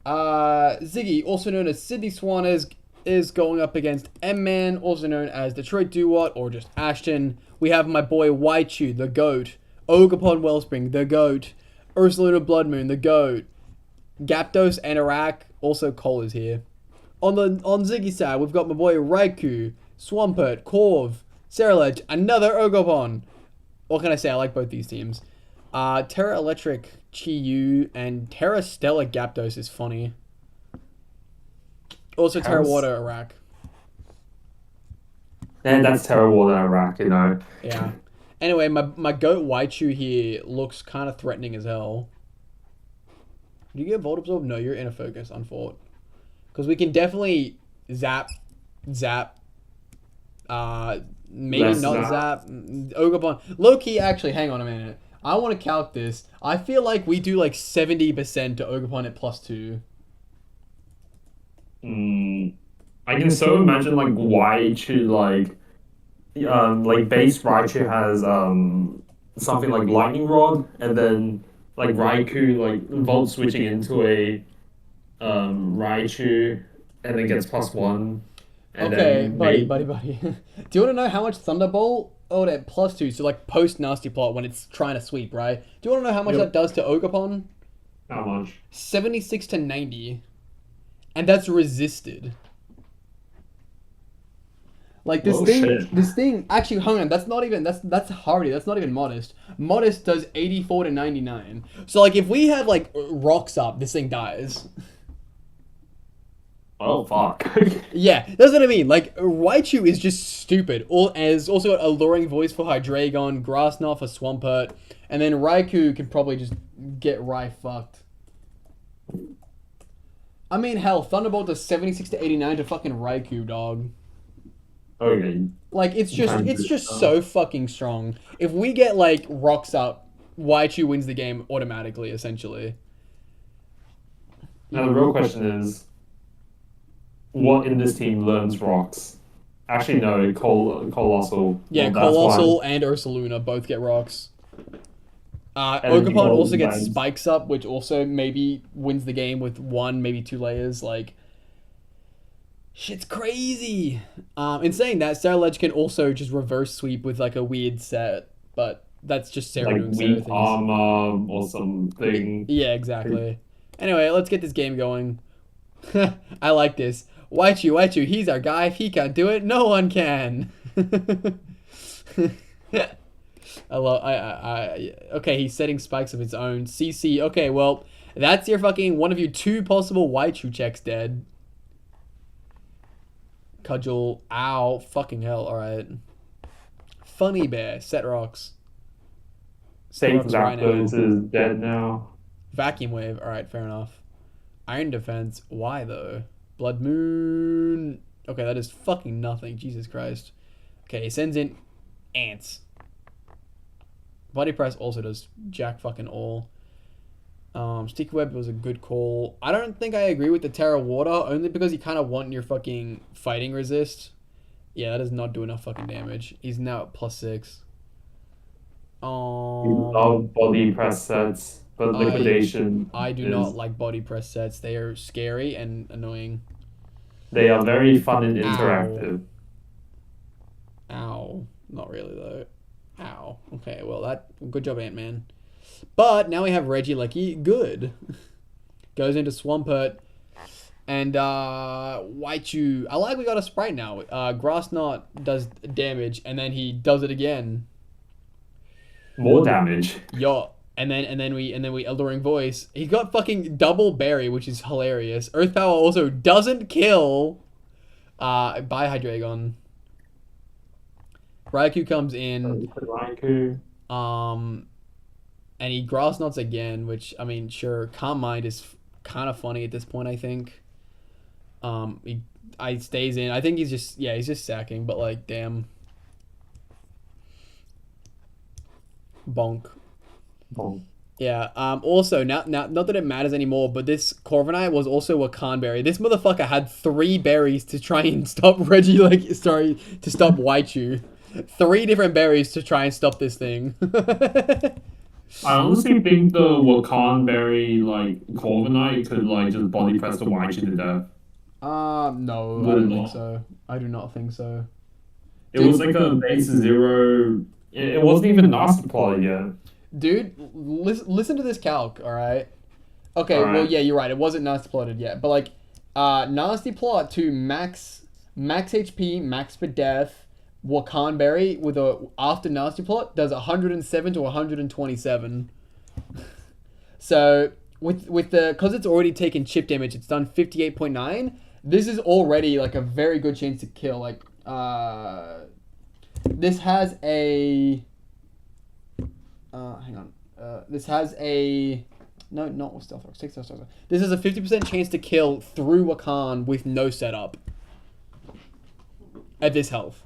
Ziggy, also known as Sydney Swannas, is going up against M-Man, also known as Detroit Dewott, or just Ashton. We have my boy Waichu, the GOAT. Ogerpon Wellspring, the GOAT. Ursaluna Bloodmoon, the GOAT. Gyapdos and Iraq, also Cole is here. On Ziggy's side, we've got my boy Raikou, Swampert, Corv, Ceruledge, another Ogerpon. What can I say? I like both these teams. Terra Electric Chi-Yu and Terra Stellar Gyapdos is funny. Also, Terra Water Iraq. And that's Terra Water Iraq, you know. Yeah. Anyway, my goat Waichu here looks kind of threatening as hell. Do you get Volt Absorb? No, you're Inner Focus, unfought. Because we can definitely zap. Maybe Less not zap. Ogerpon. Low-key, actually, hang on a minute. I want to calc this. I feel like we do like 70% to Ogerpon at +2. I can so imagine like Raichu like base Raichu has something like lightning rod, and then like Raikou like volt switching into a Raichu, and then gets +1, and Okay, then buddy, maybe buddy, buddy. Do you want to know how much Thunderbolt? Oh, that +2, so like post Nasty Plot when it's trying to sweep, right? Do you want to know how much that yep. does to Ogerpon? How much? 76 to 90. And that's resisted. Like Oh shit. this thing. Actually, hang on. That's hardy. That's not even modest. Modest does 84 to 99. So like, if we have like rocks up, this thing dies. Oh fuck. Yeah, that's what I mean. Like, Raichu is just stupid. Has also got alluring voice for Hydreigon, Grass Knot for Swampert, and then Raikou can probably just get fucked. I mean, hell, Thunderbolt does 76 to 89 to fucking Raikou, dog. Okay. Like, it's just so fucking strong. If we get like rocks up, Raichu wins the game automatically, essentially. Now the real question is, what in this team learns rocks? Actually, no, Colossal. Yeah, Well, that's Colossal why. and Ursaluna both get rocks. And then Ogerpon also Evolve gets lands. spikes up, which also maybe wins the game with one, maybe two layers. Like, shit's crazy. In saying that, Ledge can also just reverse sweep with like a weird set, but that's just Sarah Like doing Sarah weak things. armor or something. Yeah, exactly. Anyway, let's get this game going. I like this. Waichu, he's our guy. If he can't do it, no one can. Okay, he's setting spikes of his own. CC, okay, well, that's your fucking one of your two possible Waichu checks dead. Cudgel, ow, fucking hell, alright. Funny Bear, set rocks. Set Safe rocks right now. Zapdos is dead now. Vacuum Wave, alright, fair enough. Iron Defense, why though? Blood Moon, okay, that is fucking nothing, Jesus Christ. Okay, he sends in Ants. Body Press also does jack fucking all. Sticky Web was a good call. I don't think I agree with the Terra Water, only because you kind of want your fucking fighting resist. Yeah, that does not do enough fucking damage. He's now at +6. Love body press sets, but liquidation. I do not like body press sets. They are scary and annoying. They are very fun and interactive. Ow. Not really though. Ow. Okay, well good job, Ant-Man. But now we have Regieleki. Good. Goes into Swampert. And Waichu. I like we got a sprite now. Grass Knot does damage and then he does it again. More damage. Yo. And then we Alluring Voice. He's got fucking double berry, which is hilarious. Earth Power also doesn't kill. Bye Hydreigon. Raikou comes in. Raikou. And he Grass Knots again, which, I mean, sure, Calm Mind is kind of funny at this point, I think. I stays in. I think he's just sacking, but like, damn. Bonk. Bonk. Yeah. Also, now, not that it matters anymore, but this Corviknight was also a Canberry. This motherfucker had 3 berries to try and stop to stop Waichu. 3 different berries to try and stop this thing. I honestly think the Wakanberry like Corviknight could like just body press the Waichu to death. No, I don't think so. I do not think so. It was like a base 0. It wasn't even Nasty Plot yet. Dude, listen to this calc, alright? Okay, All right. well, yeah, you're right. It wasn't Nasty Plotted yet. But, like, Nasty Plot to max HP, max for death, Wakanberry with after Nasty Plot does 107 to 127. So, because it's already taken chip damage, it's done 58.9. This is already, like, a very good chance to kill. Like, this has a... hang on. This has a... No, not with Stealth Rock. Take Stealth Rock. This has a 50% chance to kill through Wakan with no setup. At this health.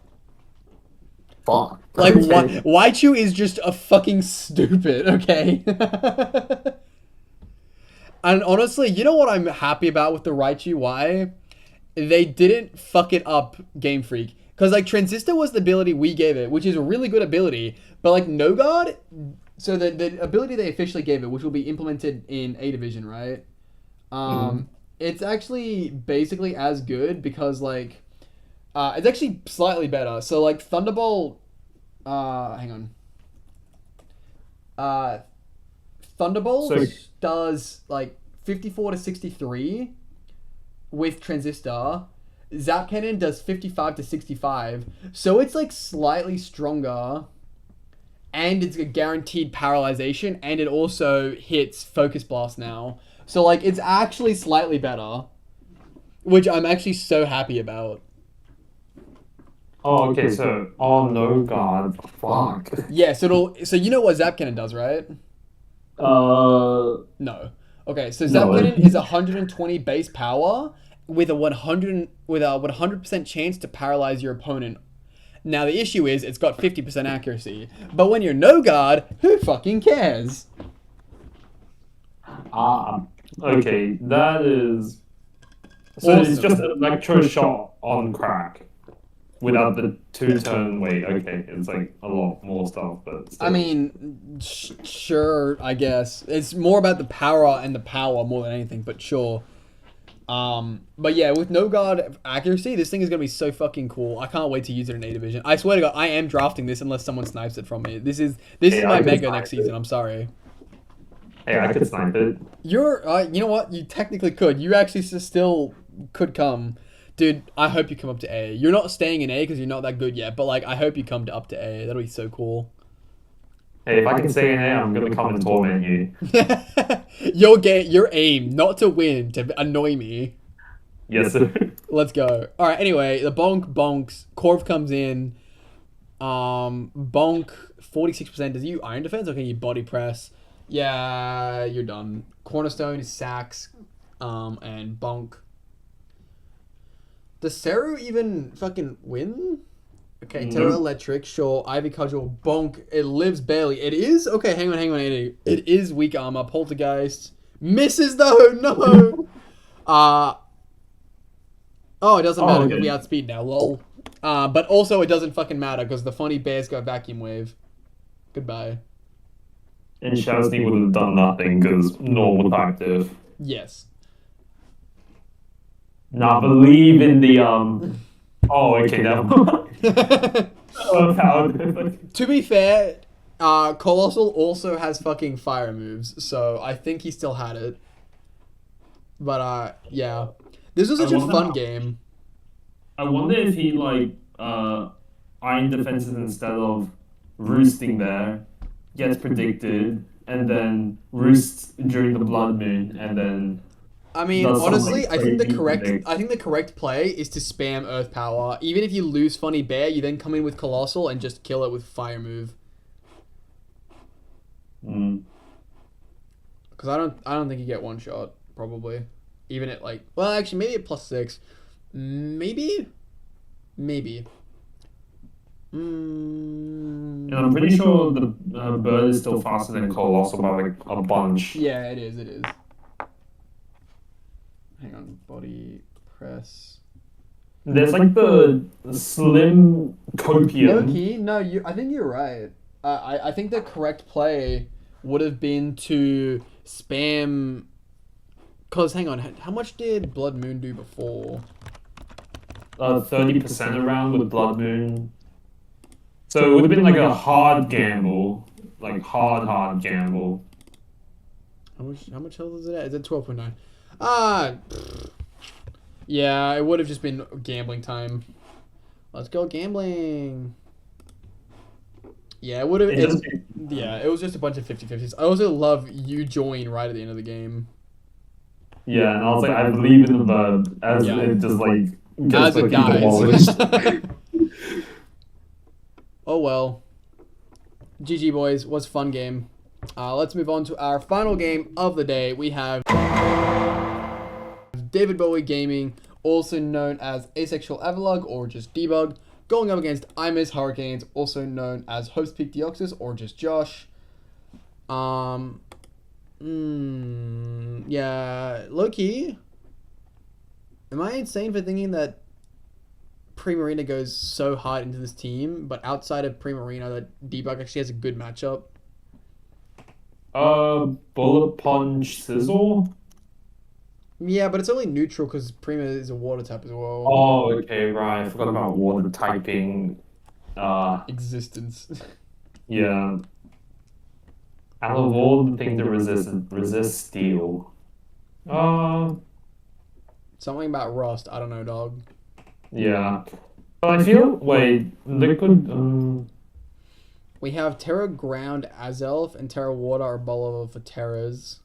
Fuck. Like, Waichu is just a fucking stupid, okay? And honestly, you know what I'm happy about with the Raichu? Why? they didn't fuck it up, Game Freak. Because, like, Transistor was the ability we gave it, which is a really good ability. But, like, No Guard... So, the ability they officially gave it, which will be implemented in A Division, right? It's actually basically as good because, like... it's actually slightly better. So, like, Thunderbolt... hang on. Thunderbolt does, like, 54 to 63 with Transistor. Zap Cannon does 55 to 65. So it's, like, slightly stronger. And it's a guaranteed paralyzation. And it also hits Focus Blast now. So, like, it's actually slightly better. Which I'm actually so happy about. Oh, okay, so... Oh, no, God. Fuck. Yeah, so you know what Zap Cannon does, right? No. Okay, so Zap Cannon is 120 base power with a 100% chance to paralyze your opponent. Now the issue is it's got 50% accuracy, but when you're No Guard, who fucking cares? Okay, that is... So awesome. It's just an electro shot on crack. Without the 2-turn wait, okay, it's like a lot more stuff, but still. I mean, sure, I guess. It's more about the power and the power more than anything, but sure. But yeah, with No Guard accuracy, this thing is going to be so fucking cool. I can't wait to use it in A Division. I swear to God, I am drafting this unless someone snipes it from me. This is my mega next season, I'm sorry. Hey, I could snipe it. You know what? You technically could. You actually still could come. Dude, I hope you come up to A. You're not staying in A because you're not that good yet, but, like, I hope you come up to A. That'll be so cool. Hey, if I can stay in A, I'm going to come and torment you. Your aim, not to win, to annoy me. Yes, sir. Let's go. Alright, anyway, the bonks. Corv comes in. Bonk, 46%. Does you Iron Defense or can you Body Press? Yeah, you're done. Cornerstone is Sax, and bonk. Does Seru even fucking win? Okay, Terra Electric, sure. Ivy Cudgel, bonk. It lives barely. It is? Okay, hang on. It is weak armor. Poltergeist. Misses though, no! Oh, it doesn't matter because we outspeed now, lol. But also it doesn't fucking matter because the funny bears got Vacuum Wave. Goodbye. And Shazzy would have done nothing because normal active. Yes. Now believe in the Oh, okay, never mind. To be fair, Colossal also has fucking fire moves, so I think he still had it. But yeah, this was such a fun game. I wonder if he Iron Defenses instead of roosting there, gets predicted, and then roosts during the Blood Moon, and then. I mean, honestly, I think the correct play is to spam Earth Power. Even if you lose Funny Bear, you then come in with Colossal and just kill it with Fire Move. Because I don't think you get one shot, probably. Even at well, actually, maybe at +6. Maybe. And I'm pretty sure the bird is still faster than Colossal by a bunch. Yeah, it is. Hang on, Body Press. There's the slim copium. Loki, no, I think you're right. I think the correct play would have been to spam. Cause hang on, how much did Blood Moon do before? 30% around with Blood Moon. So it would have been a hard gamble, hard gamble. How much health is it at? Is it 12.9? Yeah, it would have just been gambling time. Let's go gambling. Yeah, it would have. It was just a bunch of 50-50s. I also love you join right at the end of the game. Yeah, and I was I believe in the bird as it just as it dies. Oh well. GG boys, was a fun game. Let's move on to our final game of the day. We have David Bowie Gaming, also known as Asexual Avalugg or just Debug, going up against I Miss Hurricanes, also known as Hope's Peak Deoxys or just Josh. Yeah, low-key, Am I insane for thinking that Primarina goes so hard into this team, but outside of Primarina, that Debug actually has a good matchup? Bullet Punch Sizzle? Yeah, but it's only neutral because Prima is a water type as well. Oh, okay, right. I forgot about water typing. Existence. Yeah. Out of all the things that resist steel. Something about rust. I don't know, dog. Yeah. But I feel, wait, liquid, We have Terra Ground Azelf and Terra Water Arboliva for Terras.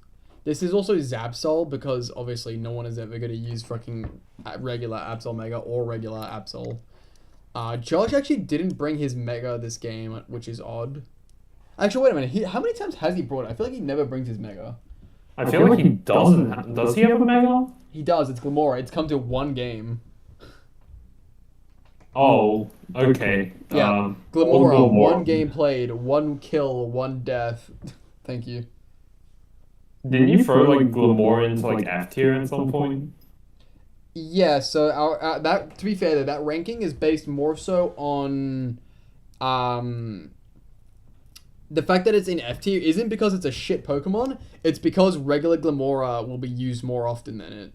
This is also Zapsol because obviously no one is ever going to use fucking regular Absol Mega or regular Absol. Josh actually didn't bring his Mega this game, which is odd. Actually, wait a minute. How many times has he brought it? I feel like he never brings his Mega. I feel like he doesn't. Does he have a Mega? He does. It's Glamora. It's come to one game. Oh, okay. Yeah, Glamora, one game played, one kill, one death. Thank you. Didn't you throw like Glamora into like F tier at some point? Yeah, so our that to be fair, though, that ranking is based more so on the fact that it's in F tier isn't because it's a shit Pokemon. It's because regular Glamora will be used more often than it.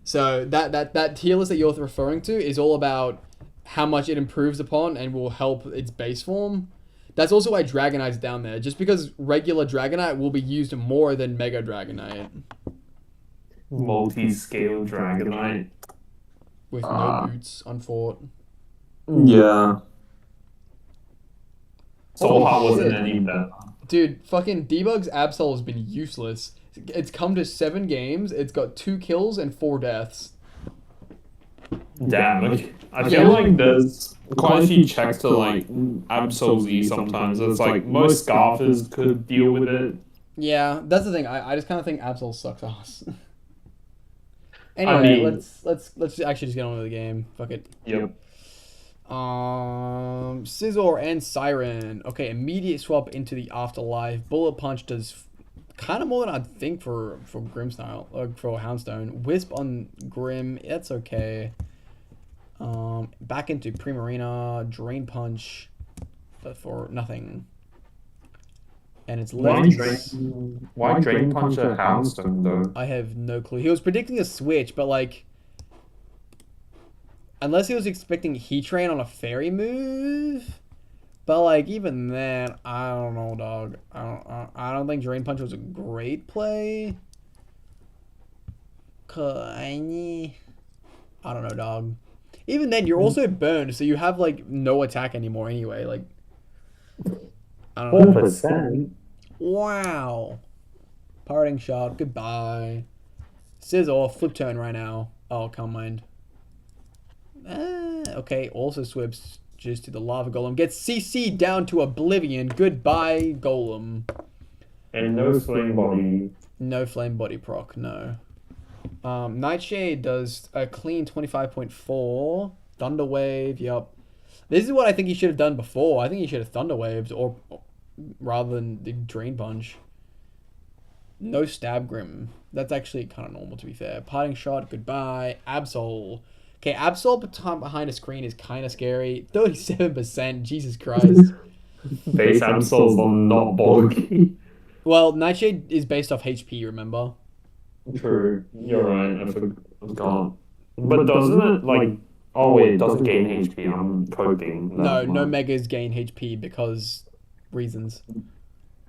So that tier list that you're referring to is all about how much it improves upon and will help its base form. That's also why Dragonite's down there, just because regular Dragonite will be used more than Mega Dragonite. Multi-scale Dragonite. With no boots, unfought. Yeah. Soul Heart wasn't any better. Dude, fucking Debug's Absol has been useless. It's come to 7 games, it's got 2 kills and 4 deaths. Damn, like, I feel like there's quite a few checks to like Absol Z sometimes. It's like most Scarfers could deal with it. Yeah, that's the thing. I just kind of think Absol sucks ass. Anyway, I mean, let's actually just get on with the game. Fuck it. Yep. Scizor and Siren. Okay, immediate swap into the Afterlife. Bullet Punch does kind of more than I'd think for Grimstyle or for Houndstone. Wisp on Grim, that's okay. Back into Primarina, Drain Punch, but for nothing. And it's Why Drain Punch a Houndstone though? I have no clue. He was predicting a switch, but like, unless he was expecting Heatran on a fairy move. But like even then, I don't know, dog. I don't think Drain Punch was a great play. I don't know, dog. Even then, you're also burned, so you have like no attack anymore anyway. Like, I don't know. 4%. Wow. Parting shot. Goodbye. Scizor, flip turn right now. Oh, can't mind. Okay, also swips just to the Lava Golem. Gets CC down to oblivion. Goodbye, Golem. And no Flame Body. No Flame Body proc, no. Nightshade does a clean 25.4. Thunder Wave, yup. This is what I think he should have done before. I think he should have Thunder Waved or rather than the Drain Punch. No Stab Grim. That's actually kind of normal to be fair. Parting Shot, goodbye. Absol. Okay, Absol behind a screen is kind of scary. 37%, Jesus Christ. Base Absol's not bulky. Well, Nightshade is based off HP, remember? True, you're right. I forgot. But doesn't it like? Oh wait, it doesn't gain HP. I'm coping. No Megas gain HP because reasons.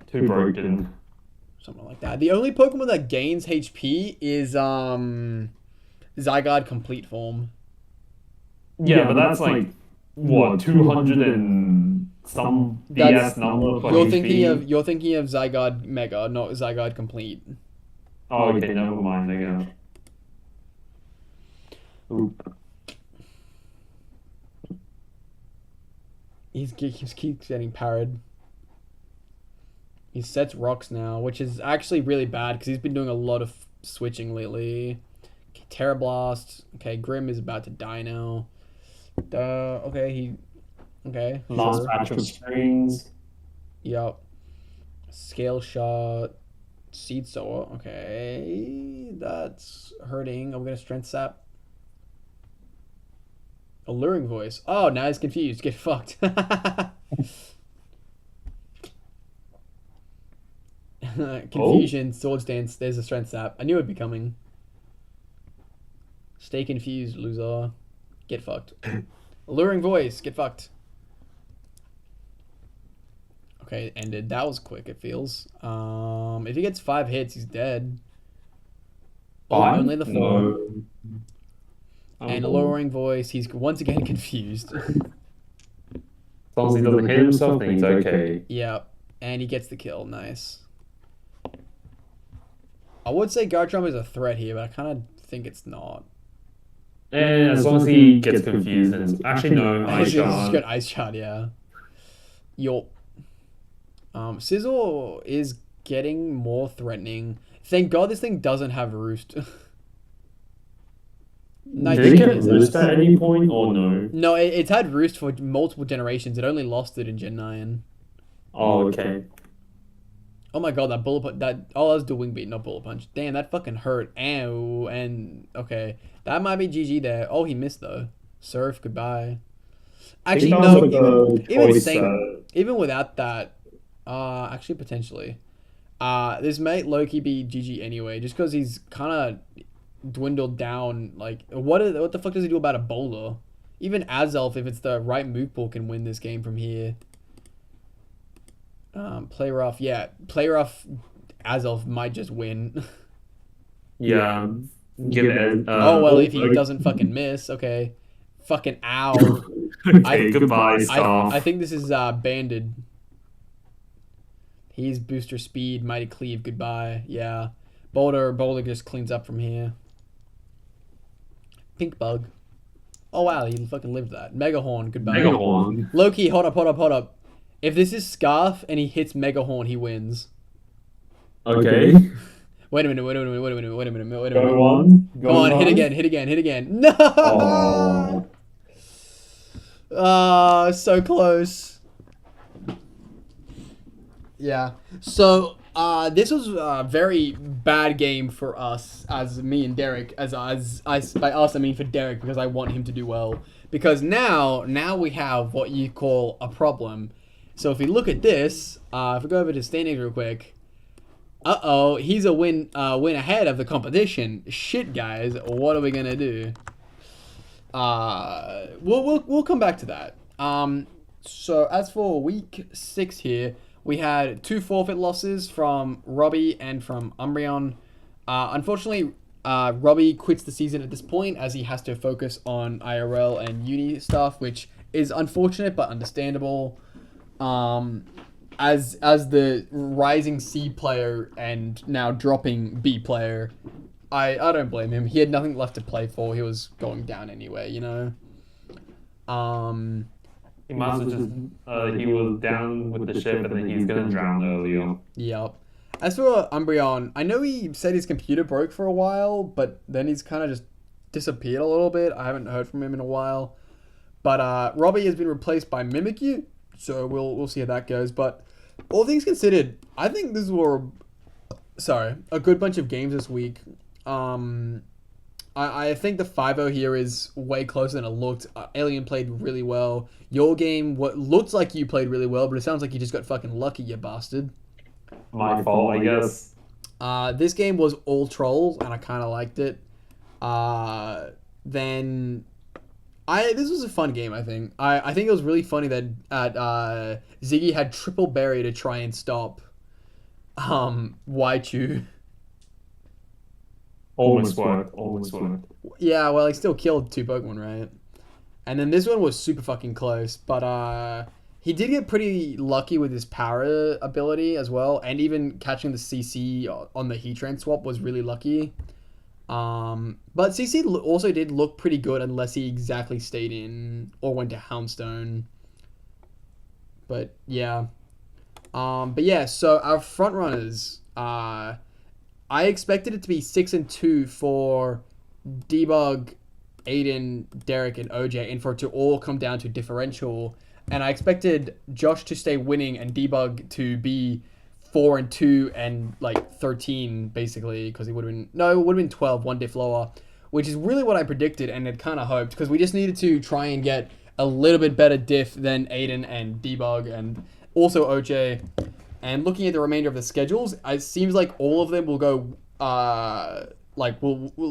Too broken. Something like that. The only Pokemon that gains HP is Zygarde Complete Form. Yeah, but that's like what 200 and some DS number for HP. You're thinking of Zygarde Mega, not Zygarde Complete. Oh, okay, never mind. I guess. Oop. He keeps getting parried. He sets rocks now, which is actually really bad because he's been doing a lot of switching lately. Okay, Terra Blast. Okay, Grim is about to die now. Okay. Last batch of strings. Yup. Scale Shot. Seed Sower. Okay. That's hurting. I'm going to Strength Sap. Alluring Voice. Oh, now he's confused. Get fucked. Confusion, Swords Dance. There's a strength sap. I knew it'd be coming. Stay confused, loser. Get fucked. Alluring Voice. Get fucked. Okay, it ended. That was quick, it feels. If he gets 5 hits, he's dead. Oh, only the 4. No. And Alluring Voice, he's once again confused. As long as he doesn't hit himself, then he's okay. Yeah, and he gets the kill. Nice. I would say Garchomp is a threat here, but I kind of think it's not. And as long as he gets confused, then actually no, Ice He's Shard. got Ice Shard, yeah. Yup. Sizzle is getting more threatening. Thank God this thing doesn't have Roost. Did it get Roost at any point or no? No, it's had Roost for multiple generations. It only lost it in Gen 9. Oh, okay. Oh my God, that bullet punch. That was the wing beat, not bullet punch. Damn, that fucking hurt. Ow. And okay, that might be GG there. Oh, he missed though. Surf, goodbye. Actually, no. Even without that, actually potentially, this might low-key be GG anyway, just because he's kind of dwindled down. Like, what the fuck does he do about a bowler? Even Azelf, if it's the right move pool, can win this game from here. Play rough, yeah. Play rough. Azelf might just win. Yeah. Give it. Oh well, if he doesn't fucking miss, okay. Fucking ow. Okay, goodbye, Staff. I think this is banded. He's booster speed, mighty cleave, goodbye. Yeah. Boulder just cleans up from here. Pink bug. Oh wow, he fucking lived that. Megahorn, goodbye. Megahorn. Loki, hold up. If this is Scarf and he hits Megahorn, he wins. Okay. Wait a minute. Go on. Go on, hit again. No! Oh. So close. Yeah. So, this was a very bad game for us, as me and Derek. By us, I mean for Derek, because I want him to do well. Because now we have what you call a problem. So if we look at this, if we go over to standings real quick, he's a win ahead of the competition. Shit, guys, what are we gonna do? We'll come back to that. So as for week 6 here, we had 2 forfeit losses from Robbie and from Umbreon. Unfortunately, Robbie quits the season at this point as he has to focus on IRL and uni stuff, which is unfortunate but understandable. As the rising C player and now dropping B player, I don't blame him. He had nothing left to play for. He was going down anyway, you know. He must have just he was down with the ship and then he's gonna drown earlier. Yep. As for Umbreon, I know he said his computer broke for a while, but then he's kind of just disappeared a little bit. I haven't heard from him in a while. But Robbie has been replaced by Mimikyu, so we'll see how that goes. But all things considered, I think this were a good bunch of games this week. I think the 5-0 here is way closer than it looked. Alien played really well. Your game, what looked like you played really well, but it sounds like you just got fucking lucky, you bastard. My fault, I guess. This game was all trolls, and I kind of liked it. This was a fun game, I think. I think it was really funny that Ziggy had triple berry to try and stop Waichu. Almost worked. Yeah, well, he still killed 2 Pokemon, right? And then this one was super fucking close, but he did get pretty lucky with his power ability as well, and even catching the CC on the Heatran swap was really lucky. But CC also did look pretty good unless he exactly stayed in or went to Houndstone. But yeah. So our front runners, I expected it to be 6-2 for Debug, Aiden, Derek, and OJ, and for it to all come down to differential. And I expected Josh to stay winning and Debug to be 4-2 and like 13 basically, because it would have been 12, one diff lower. which is really what I predicted and had kind of hoped, because we just needed to try and get a little bit better diff than Aiden and Debug and also OJ. And looking at the remainder of the schedules, it seems like all of them will go,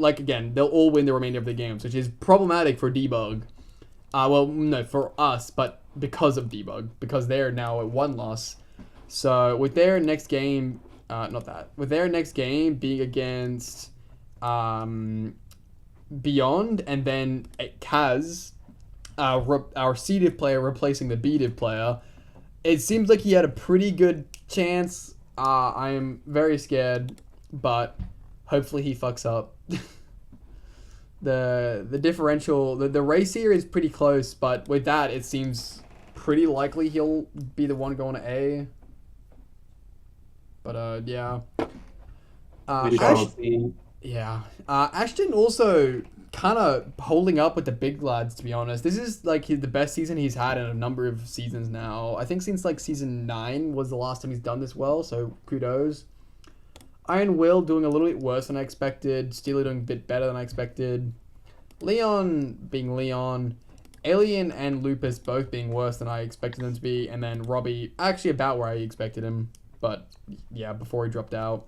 again, they'll all win the remainder of the games, which is problematic for Debug. Well, no, for us, but because of Debug, because they're now at 1 loss. So with their next game, with their next game being against Beyond and then Kaz, our C div player replacing the B div player, it seems like he had a pretty good chance. I am very scared, but hopefully he fucks up. The differential, the race here is pretty close, but with that, it seems pretty likely he'll be the one going to A. But yeah. Ashton also kind of holding up with the big lads, to be honest. This is like the best season he's had in a number of seasons now. I think since like season 9 was the last time he's done this well, so kudos. Iron Will doing a little bit worse than I expected. Steely doing a bit better than I expected. Leon being Leon. Alien and Lupus both being worse than I expected them to be. And then Robbie actually about where I expected him. But yeah, before he dropped out.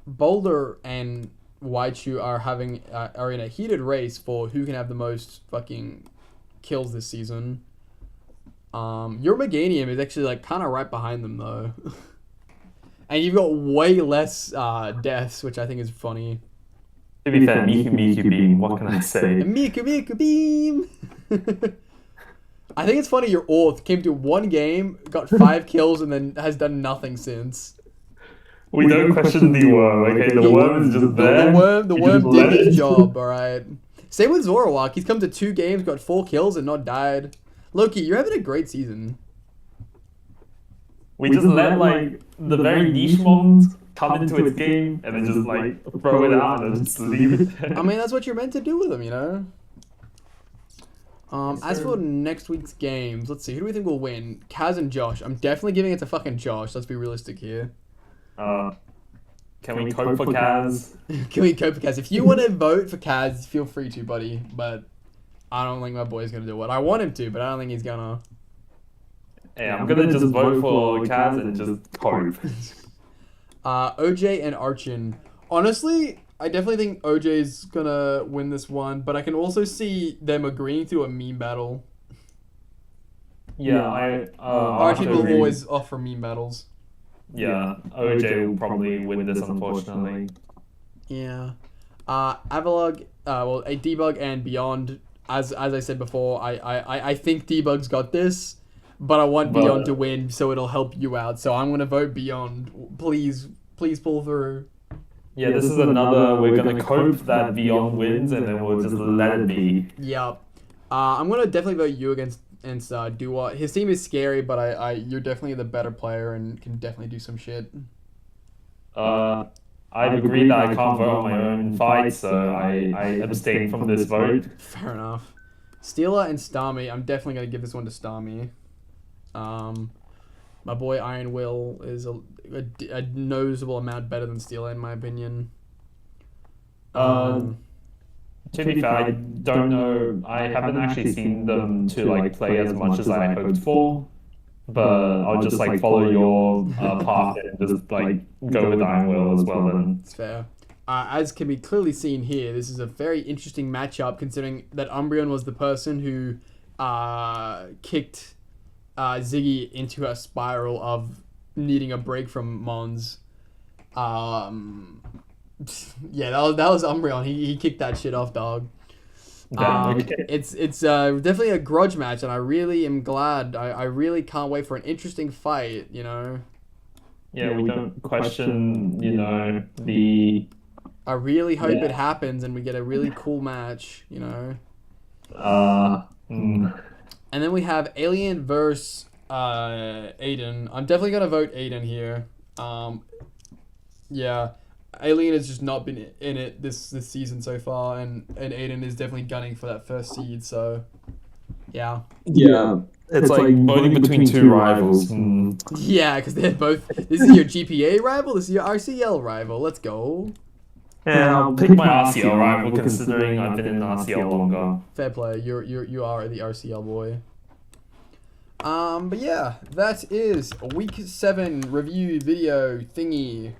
Boulder and Waichu are in a heated race for who can have the most fucking kills this season. Your Meganium is actually like kind of right behind them though. And you've got way less deaths, which I think is funny. To be fair, Miku Beam, what can I say? Miku Beam! I think it's funny your Orth came to 1 game, got 5 kills, and then has done nothing since. We don't question the worm, okay? The worm is just there. The worm did his job, alright? Same with Zoroark. He's come to 2 games, got 4 kills, and not died. Loki, you're having a great season. We just let, like, the very niche ones come into its game, and then just, like, throw it out and just leave it there. I mean, that's what you're meant to do with them, you know? As for next week's games, let's see. Who do we think will win? Kaz and Josh. I'm definitely giving it to fucking Josh. Let's be realistic here. Can we cope for Kaz? Can we cope for Kaz? If you want to vote for Kaz, feel free to, buddy. But I don't think my boy's going to do it. I want him to, but I don't think he's going to. Yeah, I'm going to just vote for Kaz and just cope. OJ and Archen. Honestly, I definitely think OJ's going to win this one, but I can also see them agreeing to a meme battle. Yeah, Archen will always offer meme battles. Yeah, OJ will probably win this, unfortunately. Yeah. Avalugg, a Debug and Beyond, as I said before, I think Debug's got this, but I want Beyond to win, so it'll help you out. So I'm going to vote Beyond. Please pull through. Yeah, this is another, we're going to cope that Beyond wins, and then we'll just let it be. Yeah. I'm going to definitely vote you against Dewott. His team is scary, but you're definitely the better player and can definitely do some shit. I'd agree that I can't vote on my own fight, so I abstain from this vote. Fair enough. Steela and Starmie, I'm definitely going to give this one to Starmie. My boy Iron Will is a noticeable amount better than Steela, in my opinion. To be fair, I don't know. I haven't actually seen them to like play as much as I hoped for, but I'll just like follow your path and just like go with Iron Will as well. Then it's fair. As can be clearly seen here, this is a very interesting matchup, considering that Umbreon was the person who kicked Ziggy into a spiral of needing a break from Mons. Yeah, that was Umbreon. He kicked that shit off, dog. It's definitely a grudge match, and I really am glad. I really can't wait for an interesting fight, you know. Yeah, we don't question, you know, the... I really hope it happens and we get a really cool match, you know. And then we have Alien versus Aiden. I'm definitely gonna vote Aiden here. Yeah. Alien has just not been in it this season so far, and Aiden is definitely gunning for that first seed, so yeah. Yeah. It's like voting between 2 rivals. Yeah, because they're both... This is your GPA rival, this is your RCL rival. Let's go. Yeah, I'll pick my RCL rival considering I've been in RCL longer. Fair play. You are the RCL boy. But yeah, that is a week 7 review video thingy.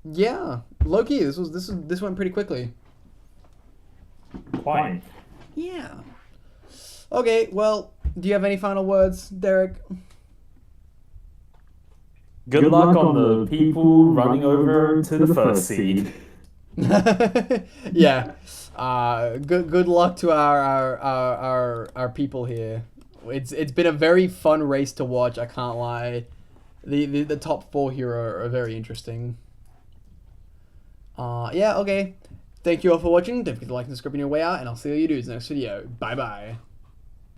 Yeah, low-key, this went pretty quickly. Quite. Yeah. Okay, well, do you have any final words, Derek? Good luck on the people running over to the first seed. Yeah. Good luck to our people here. It's been a very fun race to watch, I can't lie. The top 4 here are very interesting. Yeah, okay. Thank you all for watching. Don't forget to like and subscribe on your way out, and I'll see you dudes in the next video. Bye bye.